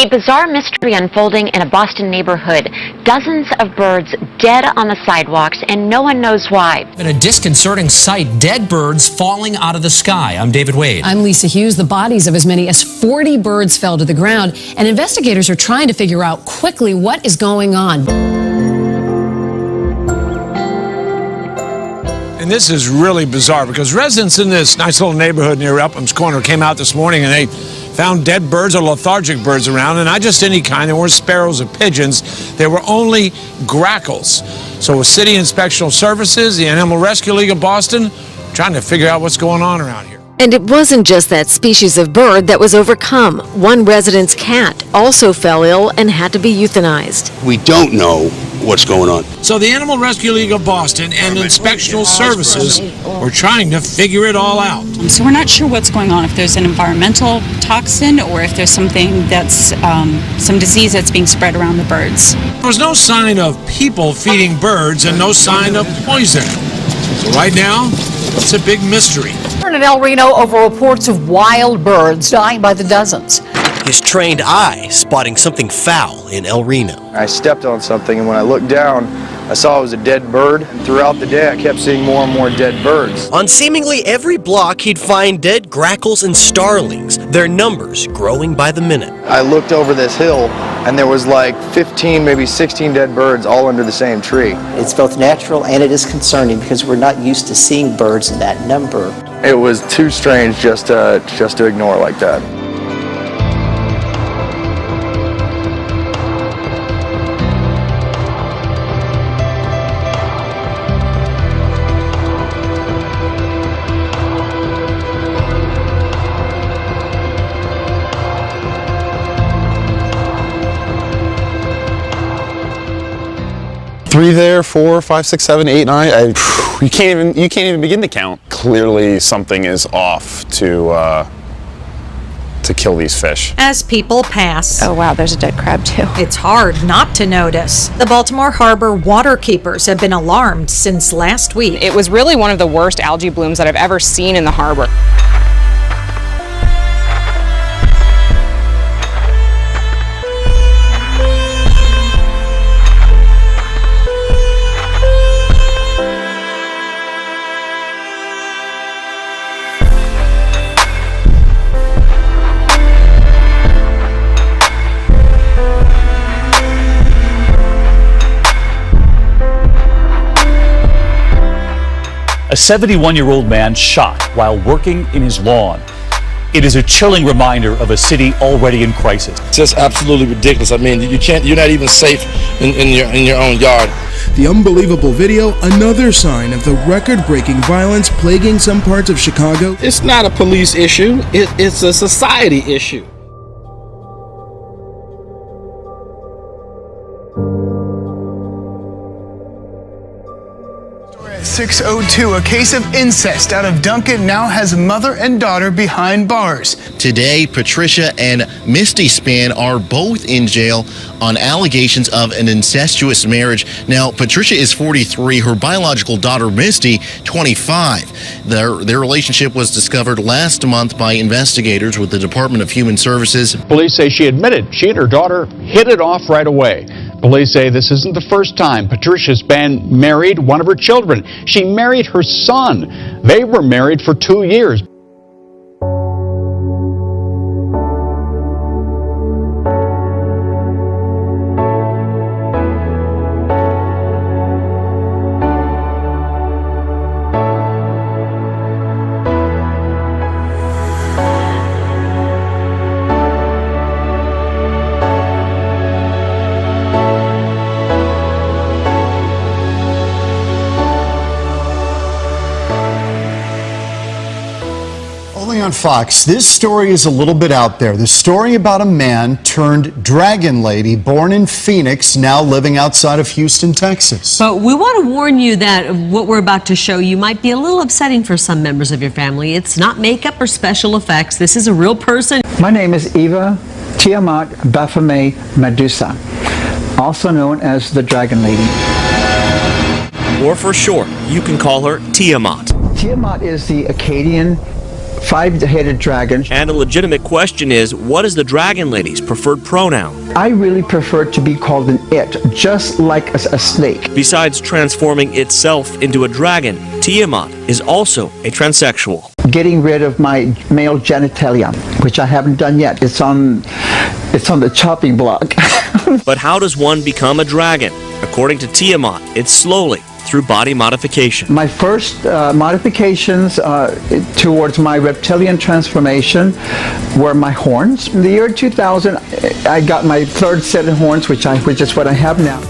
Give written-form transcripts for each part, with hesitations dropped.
A bizarre mystery unfolding in a Boston neighborhood. Dozens of birds dead on the sidewalks, and no one knows why. In a disconcerting sight, dead birds falling out of the sky. I'm David Wade. I'm Lisa Hughes. The bodies of as many as 40 birds fell to the ground, and investigators are trying to figure out quickly what is going on. And this is really bizarre because residents in this nice little neighborhood near Upham's Corner came out this morning and they found dead birds or lethargic birds around, and not just any kind. There weren't sparrows or pigeons. There were only grackles. So with City Inspectional Services, the Animal Rescue League of Boston, trying to figure out what's going on around here. And it wasn't just that species of bird that was overcome. One resident's cat also fell ill and had to be euthanized. We don't know what's going on. So the Animal Rescue League of Boston and Inspectional Services were trying to figure it all out. So we're not sure what's going on, if there's an environmental toxin or if there's something that's some disease that's being spread around the birds. There was no sign of people feeding birds and no sign of poison. So right now, it's a big mystery. In El Reno over reports of wild birds dying by the dozens. His trained eye spotting something foul in El Reno. I stepped on something, and when I looked down, I saw it was a dead bird. And throughout the day, I kept seeing more and more dead birds. On seemingly every block, he'd find dead grackles and starlings, their numbers growing by the minute. I looked over this hill, and there was like 15, maybe 16 dead birds all under the same tree. It's both natural and it is concerning because we're not used to seeing birds in that number. It was too strange just to ignore like that. Three there, 4, 5, 6, 7, 8, 9. You can't even begin to count. Clearly, something is off to kill these fish. As people pass. Oh wow, there's a dead crab too. It's hard not to notice. The Baltimore Harbor waterkeepers have been alarmed since last week. It was really one of the worst algae blooms that I've ever seen in the harbor. A 71-year-old man shot while working in his lawn. It is a chilling reminder of a city already in crisis. It's just absolutely ridiculous. I mean, you're not even safe in your own yard. The unbelievable video, another sign of the record-breaking violence plaguing some parts of Chicago. It's not a police issue, it's a society issue. At 6:02, a case of incest out of Duncan now has mother and daughter behind bars. Today, Patricia and Misty Spann are both in jail on allegations of an incestuous marriage. Now, Patricia is 43, her biological daughter, Misty, 25. Their relationship was discovered last month by investigators with the Department of Human Services. Police say she admitted she and her daughter hit it off right away. Police say this isn't the first time Patricia Spann married one of her children. She married her son. They were married for 2 years. On Fox, this story is a little bit out there. The story about a man turned dragon lady born in Phoenix, now living outside of Houston, Texas. But we want to warn you that what we're about to show you might be a little upsetting for some members of your family. It's not makeup or special effects. This is a real person. My name is Eva Tiamat Baphomet Medusa, also known as the Dragon Lady. Or for short, you can call her Tiamat. Tiamat is the Akkadian 5-headed dragon. And a legitimate question is, what is the Dragon Lady's preferred pronoun? I really prefer to be called an it, just like a snake. Besides transforming itself into a dragon, Tiamat is also a transsexual. Getting rid of my male genitalia, which I haven't done yet. It's on the chopping block. But how does one become a dragon? According to Tiamat, it's slowly, through body modification. My first modifications towards my reptilian transformation were my horns. In the year 2000, I got my third set of horns, which is what I have now.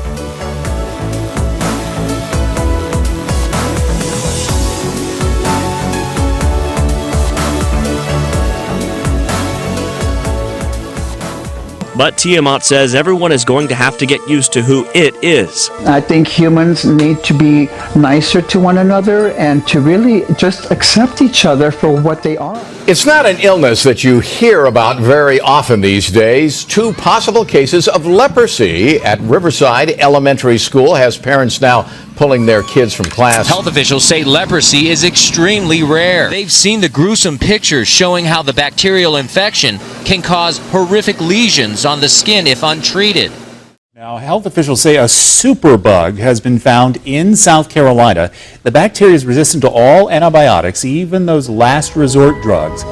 But Tiamat says everyone is going to have to get used to who it is. I think humans need to be nicer to one another and to really just accept each other for what they are. It's not an illness that you hear about very often these days. 2 possible cases of leprosy at Riverside Elementary School has parents now pulling their kids from class. Health officials say leprosy is extremely rare. They've seen the gruesome pictures showing how the bacterial infection can cause horrific lesions on the skin if untreated. Now, health officials say a superbug has been found in South Carolina. The bacteria is resistant to all antibiotics, even those last resort drugs.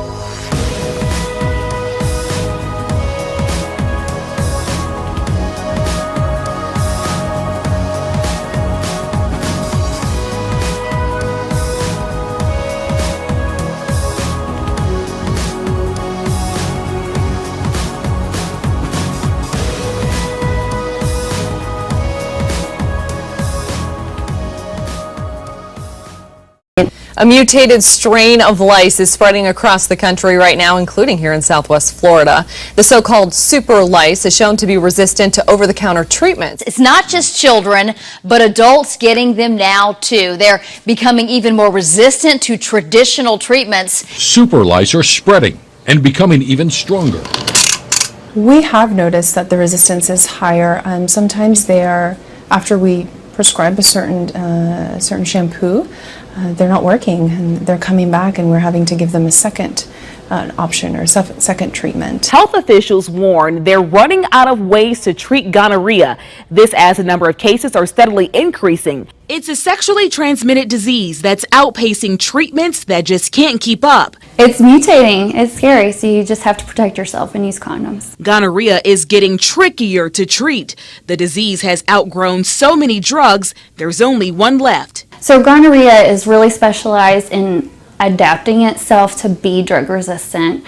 A mutated strain of lice is spreading across the country right now, including here in Southwest Florida. The so-called super lice is shown to be resistant to over-the-counter treatments. It's not just children, but adults getting them now too. They're becoming even more resistant to traditional treatments. Super lice are spreading and becoming even stronger. We have noticed that the resistance is higher. Sometimes they are, after we prescribe a certain shampoo, they're not working and they're coming back, and we're having to give them a second option or second treatment. Health officials warn they're running out of ways to treat gonorrhea. This as the number of cases are steadily increasing. It's a sexually transmitted disease that's outpacing treatments that just can't keep up. It's mutating. It's scary, so you just have to protect yourself and use condoms. Gonorrhea is getting trickier to treat. The disease has outgrown so many drugs, there's only one left. So gonorrhea is really specialized in adapting itself to be drug resistant.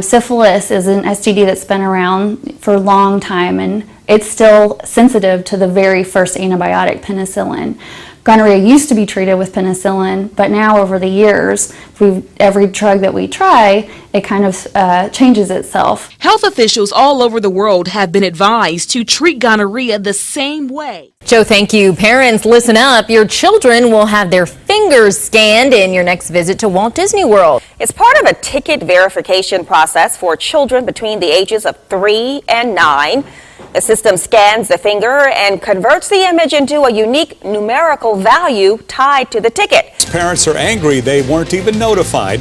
Syphilis is an STD that's been around for a long time, and it's still sensitive to the very first antibiotic, penicillin. Gonorrhea used to be treated with penicillin, but now over the years, every drug that we try, it kind of changes itself. Health officials all over the world have been advised to treat gonorrhea the same way. Joe, thank you. Parents, listen up. Your children will have their fingers scanned in your next visit to Walt Disney World. It's part of a ticket verification process for children between the ages of 3 and 9. The system scans the finger and converts the image into a unique numerical value tied to the ticket. Parents are angry they weren't even notified.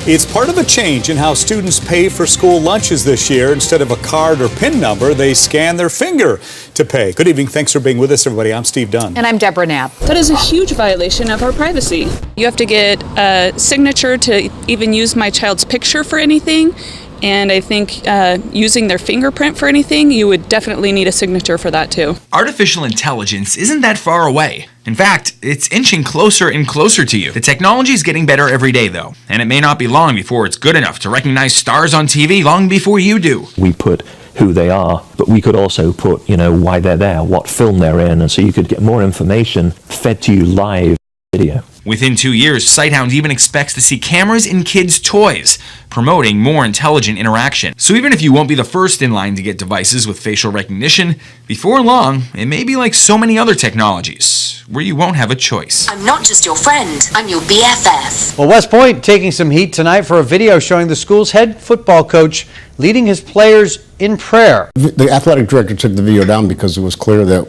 It's part of a change in how students pay for school lunches this year. Instead of a card or PIN number, they scan their finger to pay. Good evening. Thanks for being with us, everybody. I'm Steve Dunn. And I'm Deborah Knapp. That is a huge violation of our privacy. You have to get a signature to even use my child's picture for anything. And I think using their fingerprint for anything, you would definitely need a signature for that too. Artificial intelligence isn't that far away. In fact, it's inching closer and closer to you. The technology is getting better every day though, and it may not be long before it's good enough to recognize stars on TV long before you do. We put who they are, but we could also put, why they're there, what film they're in, and so you could get more information fed to you live video. Within 2 years, Sighthound even expects to see cameras in kids' toys, promoting more intelligent interaction. So even if you won't be the first in line to get devices with facial recognition, before long, it may be like so many other technologies, where you won't have a choice. I'm not just your friend, I'm your BFF. Well, West Point taking some heat tonight for a video showing the school's head football coach leading his players in prayer. The athletic director took the video down because it was clear that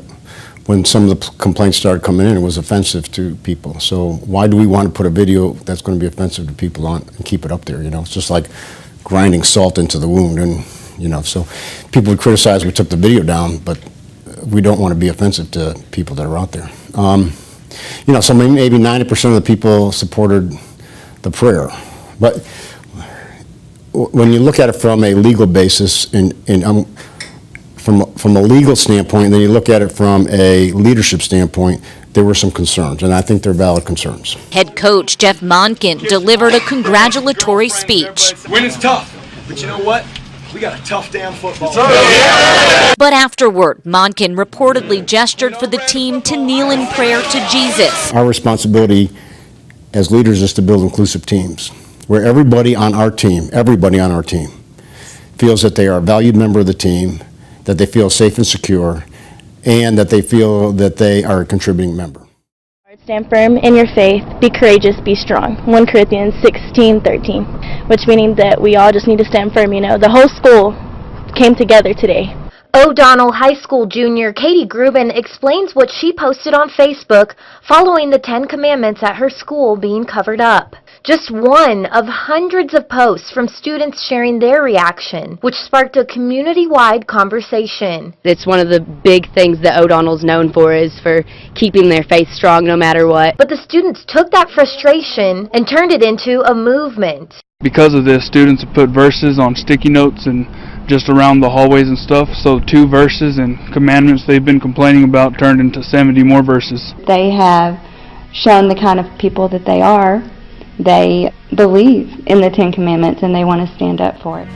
when some of the complaints started coming in, it was offensive to people. So why do we want to put a video that's going to be offensive to people on and keep it up there? You know, it's just like grinding salt into the wound, and you know, so people would criticize we took the video down, but we don't want to be offensive to people that are out there. You know, so maybe 90% of the people supported the prayer, but when you look at it from a legal basis, and from a legal standpoint, and then you look at it from a leadership standpoint, there were some concerns, and I think they're valid concerns. Head coach Jeff Monken delivered a congratulatory speech. Winning's tough, but you know what? We got a tough damn football. But afterward, Monken reportedly gestured for the team to kneel in prayer to Jesus. Our responsibility as leaders is to build inclusive teams, where everybody on our team feels that they are a valued member of the team, that they feel safe and secure, and that they feel that they are a contributing member. Stand firm in your faith, be courageous, be strong. 1 Corinthians 16:13, which meaning that we all just need to stand firm, you know. The whole school came together today. O'Donnell High School junior Katie Grubin explains what she posted on Facebook following the 10 Commandments at her school being covered up. Just one of hundreds of posts from students sharing their reaction, which sparked a community-wide conversation. It's one of the big things that O'Donnell's known for, is for keeping their faith strong no matter what. But the students took that frustration and turned it into a movement. Because of this, students have put verses on sticky notes and just around the hallways and stuff, so 2 verses and commandments they've been complaining about turned into 70 more verses. They have shown the kind of people that they are. They believe in the 10 Commandments and they want to stand up for it.